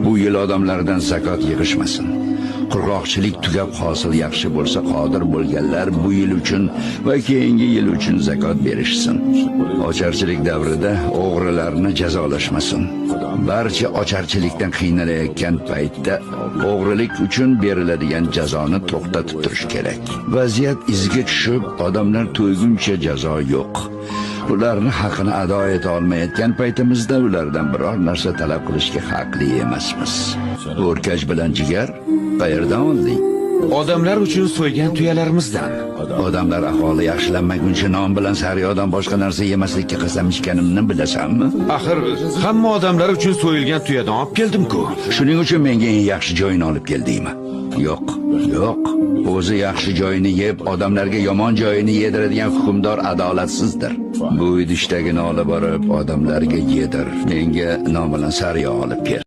Bu yil odamlardan zakot yig'ishmasin. Qurg'oqchilik tugab hosil yaxshi bo'lsa, qodir bo'lganlar bu yil uchun va keyingi yil uchun zakot berishsin. Ocharchilik davrida o'g'rilarni jazolashmasin. Barcha ocharchilikdan qiynalayotgan paytda o'g'rilik uchun beriladigan jazoni to'xtatib turish kerak. Vaziyat izga tushib, odamlar to'yguncha jazo yo'q. Ularni haqini ado eta olmayotgan paytimizda ulardan biror narsa talab qilishga haqli emasmiz. O'rkash bilan jigar qayerdan olding? Odamlar uchun so'ygan tuyalarimizdan. Odamlar ahvoli yaxshilanmaguncha non bilan sariyog'dan boshqa narsa yemaslikka qasam ichganimni bilasanmi? Axir hamma odamlar uchun so'yilgan tuyadan olib keldim-ku. Shuning uchun menga eng yaxshi joyini olib keldingmi? Yo'q. O'zi yaxshi joyini yeb, odamlarga yomon joyini yediradigan hukmdor adolatsizdir. Bu idishdagini olib borib, odamlarga yedir. Menga non bilan sariyog' olib kel.